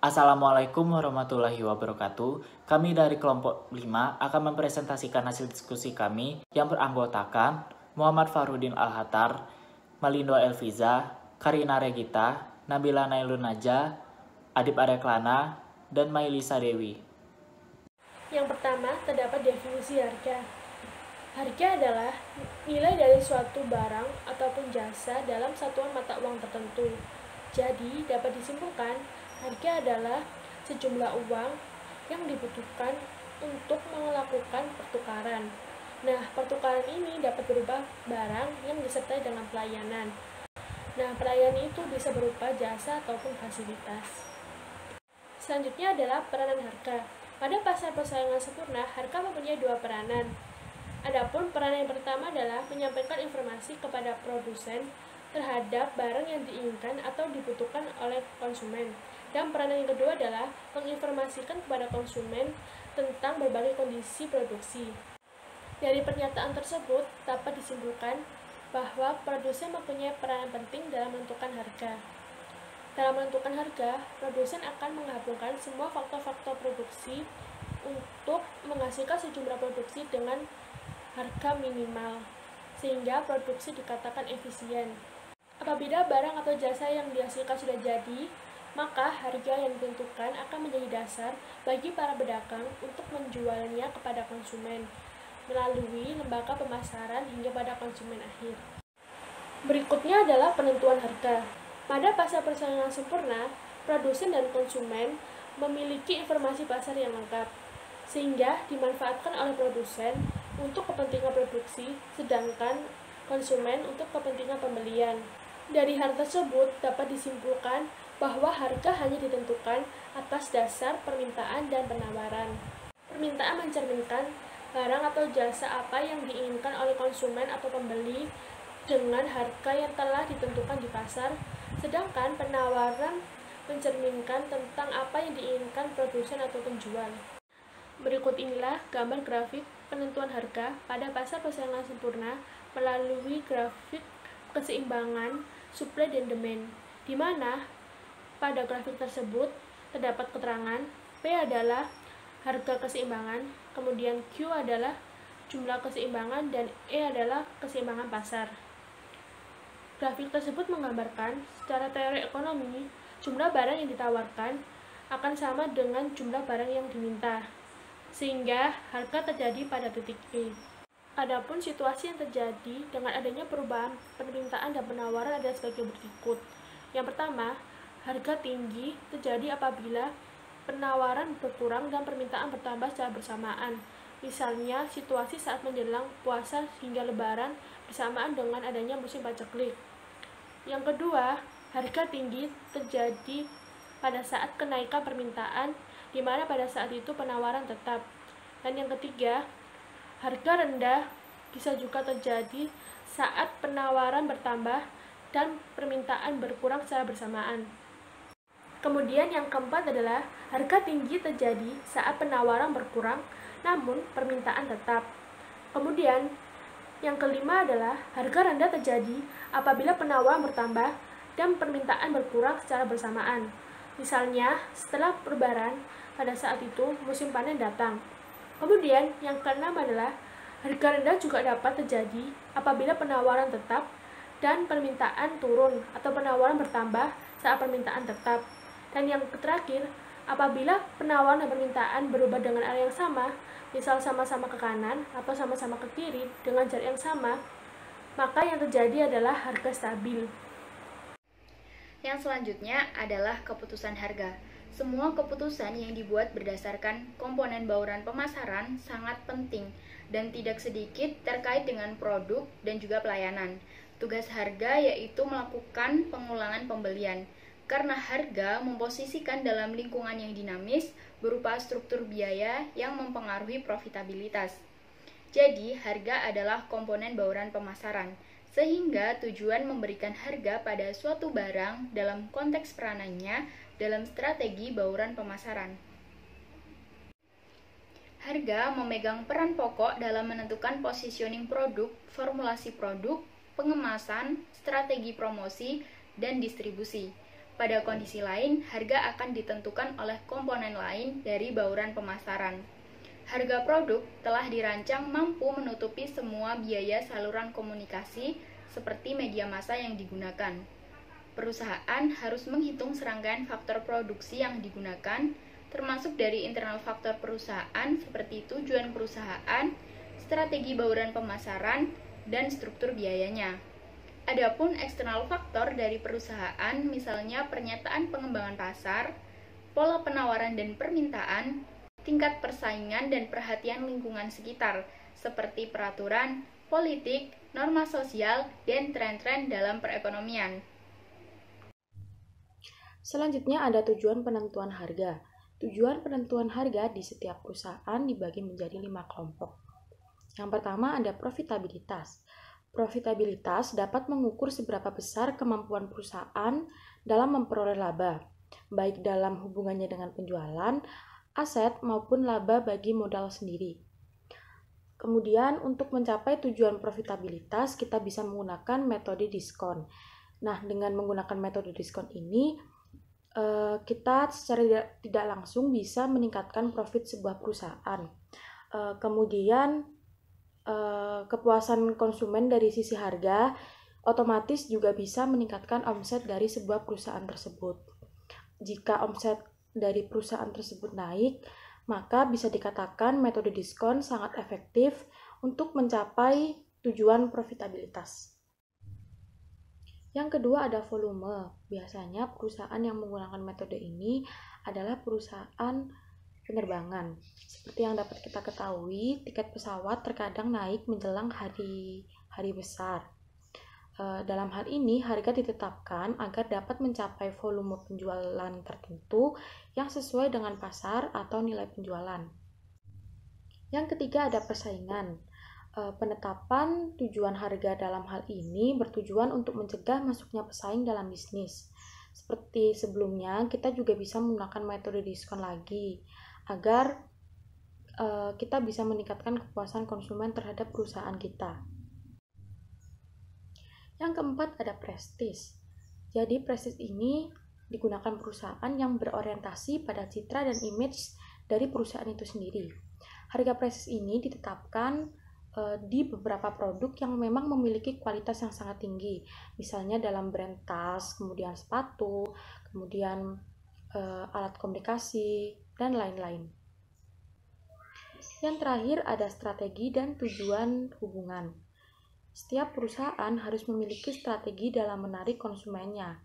Assalamualaikum warahmatullahi wabarakatuh. Kami dari kelompok 5 akan mempresentasikan hasil diskusi kami yang beranggotakan Muhammad Farudin Al-Hatar, Malindo Elviza, Karina Regita, Nabila Nailun Naja, Adib Areklana, dan Mailisa Dewi. Yang pertama, terdapat definisi harga. Harga adalah nilai dari suatu barang ataupun jasa dalam satuan mata uang tertentu. Jadi, dapat disimpulkan, harga adalah sejumlah uang yang dibutuhkan untuk melakukan pertukaran. Nah, pertukaran ini dapat berupa barang yang disertai dengan pelayanan. Nah, pelayanan itu bisa berupa jasa ataupun fasilitas. Selanjutnya adalah peranan harga. Pada pasar persaingan sempurna, harga mempunyai dua peranan. Adapun peranan yang pertama adalah menyampaikan informasi kepada produsen terhadap barang yang diinginkan atau dibutuhkan oleh konsumen. Dan peranan yang kedua adalah menginformasikan kepada konsumen tentang berbagai kondisi produksi. Dari pernyataan tersebut dapat disimpulkan bahwa produsen mempunyai peranan penting dalam menentukan harga. Dalam menentukan harga, produsen akan menggabungkan semua faktor-faktor produksi untuk menghasilkan sejumlah produksi dengan harga minimal, sehingga produksi dikatakan efisien. Apabila barang atau jasa yang dihasilkan sudah jadi, maka harga yang ditentukan akan menjadi dasar bagi para pedagang untuk menjualnya kepada konsumen melalui lembaga pemasaran hingga pada konsumen akhir. Berikutnya adalah penentuan harga. Pada pasar persaingan sempurna, produsen dan konsumen memiliki informasi pasar yang lengkap, sehingga dimanfaatkan oleh produsen untuk kepentingan produksi, sedangkan konsumen untuk kepentingan pembelian. Dari hal tersebut dapat disimpulkan bahwa harga hanya ditentukan atas dasar permintaan dan penawaran. Permintaan mencerminkan barang atau jasa apa yang diinginkan oleh konsumen atau pembeli dengan harga yang telah ditentukan di pasar, sedangkan penawaran mencerminkan tentang apa yang diinginkan produsen atau penjual. Berikut inilah gambar grafik penentuan harga pada pasar persaingan sempurna melalui grafik keseimbangan supply dan demand, di mana pada grafik tersebut terdapat keterangan P adalah harga keseimbangan, kemudian Q adalah jumlah keseimbangan, dan E adalah keseimbangan pasar. Grafik tersebut menggambarkan secara teori ekonomi, jumlah barang yang ditawarkan akan sama dengan jumlah barang yang diminta, sehingga harga terjadi pada titik E. Adapun situasi yang terjadi dengan adanya perubahan permintaan dan penawaran adalah sebagai berikut. Yang pertama, harga tinggi terjadi apabila penawaran berkurang dan permintaan bertambah secara bersamaan. Misalnya, situasi saat menjelang puasa hingga lebaran bersamaan dengan adanya musim paceklik. Yang kedua, harga tinggi terjadi pada saat kenaikan permintaan, di mana pada saat itu penawaran tetap. Dan yang ketiga, harga rendah bisa juga terjadi saat penawaran bertambah dan permintaan berkurang secara bersamaan. Kemudian yang keempat adalah harga tinggi terjadi saat penawaran berkurang namun permintaan tetap. Kemudian yang kelima adalah harga rendah terjadi apabila penawaran bertambah dan permintaan berkurang secara bersamaan. Misalnya, setelah Lebaran, pada saat itu musim panen datang. Kemudian, yang keenam adalah harga rendah juga dapat terjadi apabila penawaran tetap dan permintaan turun atau penawaran bertambah saat permintaan tetap. Dan yang terakhir, apabila penawaran dan permintaan berubah dengan arah yang sama, misal sama-sama ke kanan atau sama-sama ke kiri dengan jarak yang sama, maka yang terjadi adalah harga stabil. Yang selanjutnya adalah keputusan harga. Semua keputusan yang dibuat berdasarkan komponen bauran pemasaran sangat penting dan tidak sedikit terkait dengan produk dan juga pelayanan. Tugas harga yaitu melakukan pengulangan pembelian, karena harga memposisikan dalam lingkungan yang dinamis berupa struktur biaya yang mempengaruhi profitabilitas. Jadi, harga adalah komponen bauran pemasaran, sehingga tujuan memberikan harga pada suatu barang dalam konteks peranannya dalam strategi bauran pemasaran. Harga memegang peran pokok dalam menentukan positioning produk, formulasi produk, pengemasan, strategi promosi, dan distribusi. Pada kondisi lain, harga akan ditentukan oleh komponen lain dari bauran pemasaran. Harga produk telah dirancang mampu menutupi semua biaya saluran komunikasi seperti media massa yang digunakan. Perusahaan harus menghitung serangkaian faktor produksi yang digunakan, termasuk dari internal faktor perusahaan seperti tujuan perusahaan, strategi bauran pemasaran, dan struktur biayanya. Adapun eksternal faktor dari perusahaan, misalnya pernyataan pengembangan pasar, pola penawaran dan permintaan, tingkat persaingan dan perhatian lingkungan sekitar, seperti peraturan, politik, norma sosial, dan tren-tren dalam perekonomian. Selanjutnya ada tujuan penentuan harga. Tujuan penentuan harga di setiap perusahaan dibagi menjadi 5 kelompok. Yang pertama ada profitabilitas. Profitabilitas dapat mengukur seberapa besar kemampuan perusahaan dalam memperoleh laba, baik dalam hubungannya dengan penjualan, aset, maupun laba bagi modal sendiri. Kemudian untuk mencapai tujuan profitabilitas, kita bisa menggunakan metode diskon. Nah, dengan menggunakan metode diskon ini, kita secara tidak langsung bisa meningkatkan profit sebuah perusahaan. Kemudian kepuasan konsumen dari sisi harga otomatis juga bisa meningkatkan omset dari sebuah perusahaan tersebut. Jika omset dari perusahaan tersebut naik, maka bisa dikatakan metode diskon sangat efektif untuk mencapai tujuan profitabilitas. Yang kedua ada volume. Biasanya perusahaan yang menggunakan metode ini adalah perusahaan penerbangan. Seperti yang dapat kita ketahui, tiket pesawat terkadang naik menjelang hari besar. Dalam hal ini, harga ditetapkan agar dapat mencapai volume penjualan tertentu yang sesuai dengan pasar atau nilai penjualan. Yang ketiga ada persaingan. Penetapan tujuan harga dalam hal ini bertujuan untuk mencegah masuknya pesaing dalam bisnis. Seperti sebelumnya, kita juga bisa menggunakan metode diskon lagi agar kita bisa meningkatkan kepuasan konsumen terhadap perusahaan kita. Yang keempat ada prestis. Jadi prestis ini digunakan perusahaan yang berorientasi pada citra dan image dari perusahaan itu sendiri. Harga prestis ini ditetapkan di beberapa produk yang memang memiliki kualitas yang sangat tinggi. Misalnya dalam brand tas, kemudian sepatu, kemudian alat komunikasi, dan lain-lain. Yang terakhir ada strategi dan tujuan hubungan. Setiap perusahaan harus memiliki strategi dalam menarik konsumennya.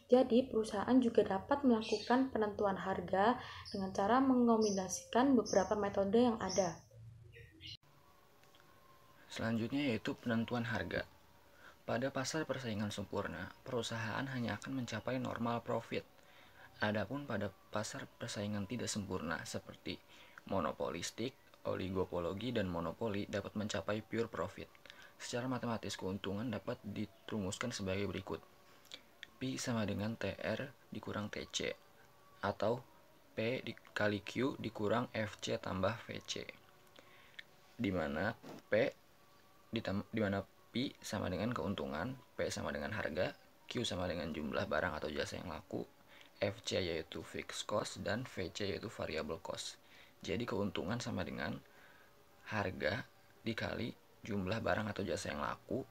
Jadi, perusahaan juga dapat melakukan penentuan harga dengan cara mengombinasikan beberapa metode yang ada. Selanjutnya yaitu penentuan harga. Pada pasar persaingan sempurna, perusahaan hanya akan mencapai normal profit. Adapun pada pasar persaingan tidak sempurna seperti monopolistik, oligopologi, dan monopoli dapat mencapai pure profit. Secara matematis, keuntungan dapat dirumuskan sebagai berikut. Pi sama dengan TR dikurang TC, atau P dikali Q dikurang FC tambah VC, di mana Pi sama dengan keuntungan, P sama dengan harga, Q sama dengan jumlah barang atau jasa yang laku, FC yaitu fixed cost, dan VC yaitu variable cost. Jadi keuntungan sama dengan harga dikali jumlah barang atau jasa yang laku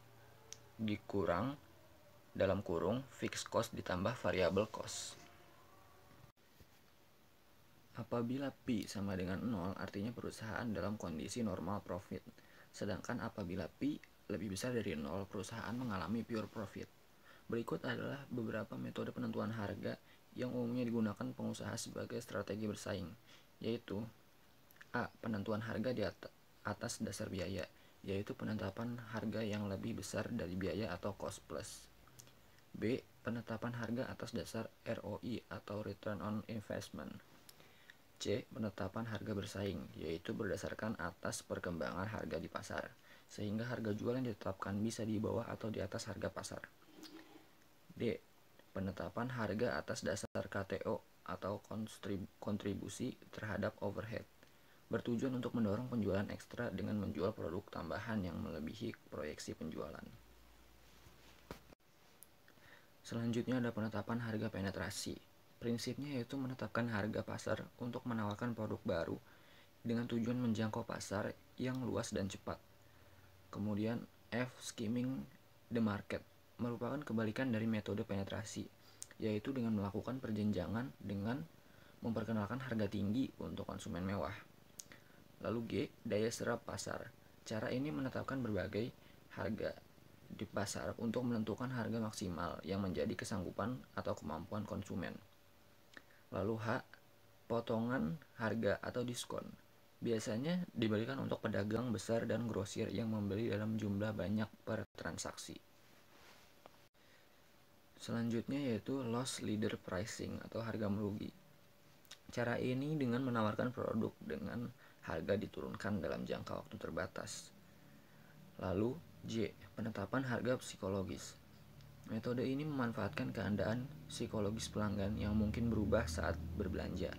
dikurang dalam kurung fixed cost ditambah variable cost. Apabila Pi sama dengan 0, artinya perusahaan dalam kondisi normal profit. Sedangkan apabila Pi lebih besar dari 0, perusahaan mengalami pure profit. Berikut adalah beberapa metode penentuan harga yang umumnya digunakan pengusaha sebagai strategi bersaing, yaitu A. Penentuan harga di atas dasar biaya, yaitu penetapan harga yang lebih besar dari biaya atau cost plus. B. Penetapan harga atas dasar ROI atau return on investment. C. Penetapan harga bersaing, yaitu berdasarkan atas perkembangan harga di pasar, sehingga harga jual yang ditetapkan bisa di bawah atau di atas harga pasar. D. Penetapan harga atas dasar KTO atau kontribusi terhadap overhead, bertujuan untuk mendorong penjualan ekstra dengan menjual produk tambahan yang melebihi proyeksi penjualan. Selanjutnya ada penetapan harga penetrasi. Prinsipnya yaitu menetapkan harga pasar untuk menawarkan produk baru dengan tujuan menjangkau pasar yang luas dan cepat. Kemudian F. Skimming the market merupakan kebalikan dari metode penetrasi, yaitu dengan melakukan perjenjangan dengan memperkenalkan harga tinggi untuk konsumen mewah. Lalu G. Daya serap pasar. Cara ini menetapkan berbagai harga di pasar untuk menentukan harga maksimal yang menjadi kesanggupan atau kemampuan konsumen. Lalu H. Potongan harga atau diskon. Biasanya diberikan untuk pedagang besar dan grosir yang membeli dalam jumlah banyak per transaksi. Selanjutnya yaitu loss leader pricing atau harga merugi. Cara ini dengan menawarkan produk dengan harga diturunkan dalam jangka waktu terbatas. Lalu J. Penetapan harga psikologis. Metode ini memanfaatkan keadaan psikologis pelanggan yang mungkin berubah saat berbelanja,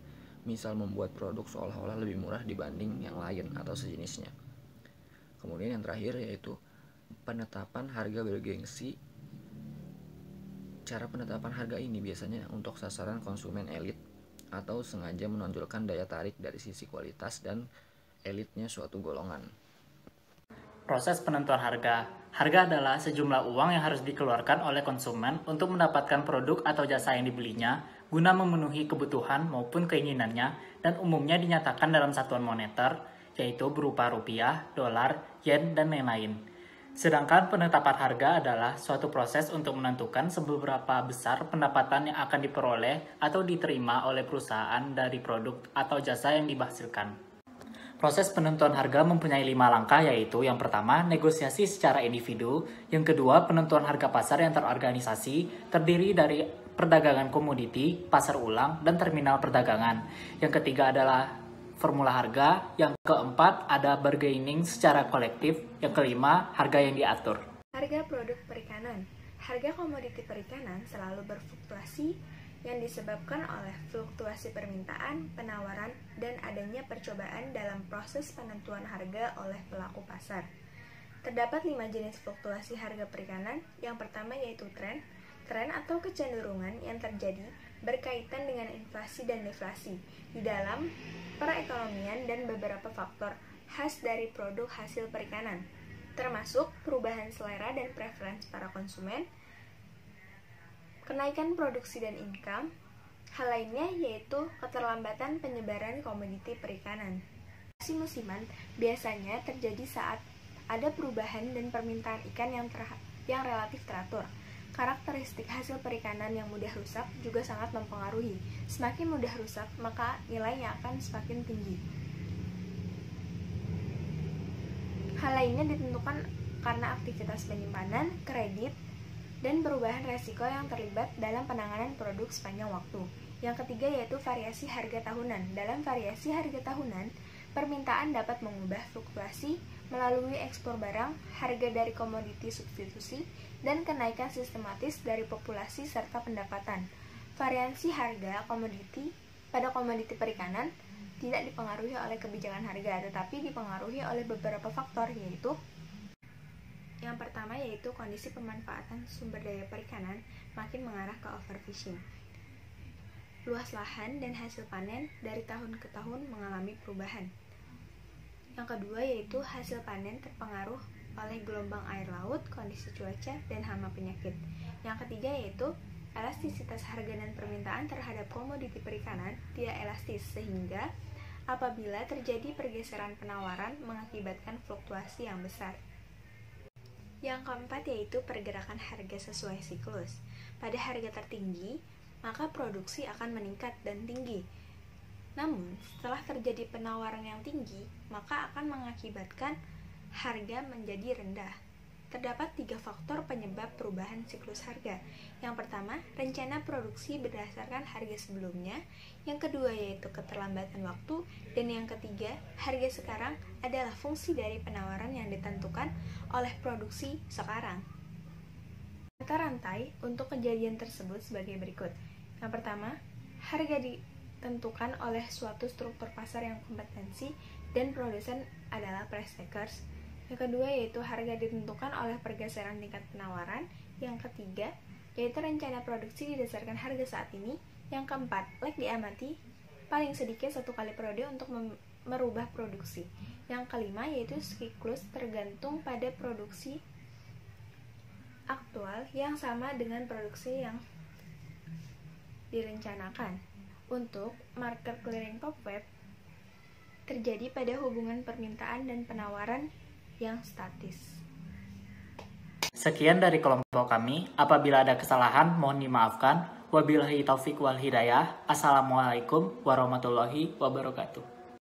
misal membuat produk seolah-olah lebih murah dibanding yang lain atau sejenisnya. Kemudian yang terakhir yaitu penetapan harga bergengsi. Cara penetapan harga ini biasanya untuk sasaran konsumen elit atau sengaja menonjolkan daya tarik dari sisi kualitas dan elitnya suatu golongan. Proses penentuan harga. Harga adalah sejumlah uang yang harus dikeluarkan oleh konsumen untuk mendapatkan produk atau jasa yang dibelinya guna memenuhi kebutuhan maupun keinginannya dan umumnya dinyatakan dalam satuan moneter, yaitu berupa rupiah, dolar, yen, dan lain-lain. Sedangkan penetapan harga adalah suatu proses untuk menentukan seberapa besar pendapatan yang akan diperoleh atau diterima oleh perusahaan dari produk atau jasa yang dihasilkan. Proses penentuan harga mempunyai 5 langkah, yaitu yang pertama, negosiasi secara individu, yang kedua, penentuan harga pasar yang terorganisasi, terdiri dari perdagangan komoditi, pasar ulang, dan terminal perdagangan. Yang ketiga adalah formula harga, yang keempat ada bargaining secara kolektif, yang kelima, harga yang diatur. Harga produk perikanan. Harga komoditi perikanan selalu berfluktuasi yang disebabkan oleh fluktuasi permintaan, penawaran, dan adanya percobaan dalam proses penentuan harga oleh pelaku pasar. Terdapat 5 jenis fluktuasi harga perikanan. Yang pertama yaitu tren atau kecenderungan yang terjadi berkaitan dengan inflasi dan deflasi di dalam perekonomian dan beberapa faktor khas dari produk hasil perikanan, termasuk perubahan selera dan preferensi para konsumen, kenaikan produksi dan income. Hal lainnya yaitu keterlambatan penyebaran komoditi perikanan. Fluktuasi musiman biasanya terjadi saat ada perubahan dan permintaan ikan yang relatif teratur. Karakteristik hasil perikanan yang mudah rusak juga sangat mempengaruhi. Semakin mudah rusak, maka nilainya akan semakin tinggi. Hal lainnya ditentukan karena aktivitas penyimpanan, kredit, dan perubahan resiko yang terlibat dalam penanganan produk sepanjang waktu. Yang ketiga yaitu variasi harga tahunan. Dalam variasi harga tahunan, permintaan dapat mengubah fluktuasi melalui ekspor barang, harga dari komoditi substitusi, dan kenaikan sistematis dari populasi serta pendapatan. Variasi harga komoditi pada komoditi perikanan tidak dipengaruhi oleh kebijakan harga, tetapi dipengaruhi oleh beberapa faktor, yaitu yang pertama yaitu kondisi pemanfaatan sumber daya perikanan makin mengarah ke overfishing. Luas lahan dan hasil panen dari tahun ke tahun mengalami perubahan. Yang kedua yaitu hasil panen terpengaruh oleh gelombang air laut, kondisi cuaca, dan hama penyakit. Yang ketiga yaitu elastisitas harga dan permintaan terhadap komoditi perikanan tidak elastis, sehingga apabila terjadi pergeseran penawaran mengakibatkan fluktuasi yang besar. Yang keempat yaitu pergerakan harga sesuai siklus. Pada harga tertinggi, maka produksi akan meningkat dan tinggi. Namun, setelah terjadi penawaran yang tinggi, maka akan mengakibatkan harga menjadi rendah. Terdapat 3 faktor penyebab perubahan siklus harga. Yang pertama, rencana produksi berdasarkan harga sebelumnya. Yang kedua yaitu keterlambatan waktu. Dan yang ketiga, harga sekarang adalah fungsi dari penawaran yang ditentukan oleh produksi sekarang. Rantai untuk kejadian tersebut sebagai berikut. Yang pertama, harga ditentukan oleh suatu struktur pasar yang kompetensi dan produsen adalah price takers. Yang kedua yaitu harga ditentukan oleh pergeseran tingkat penawaran. Yang ketiga, yaitu rencana produksi didasarkan harga saat ini. Yang keempat, lag diamati paling sedikit 1 kali periode untuk merubah produksi. Yang kelima yaitu siklus tergantung pada produksi aktual yang sama dengan produksi yang direncanakan. Untuk market clearing top web terjadi pada hubungan permintaan dan penawaran yang statis. Sekian dari kelompok kami. Apabila ada kesalahan, mohon dimaafkan. Wabillahi taufik wal hidayah. Assalamualaikum warahmatullahi wabarakatuh.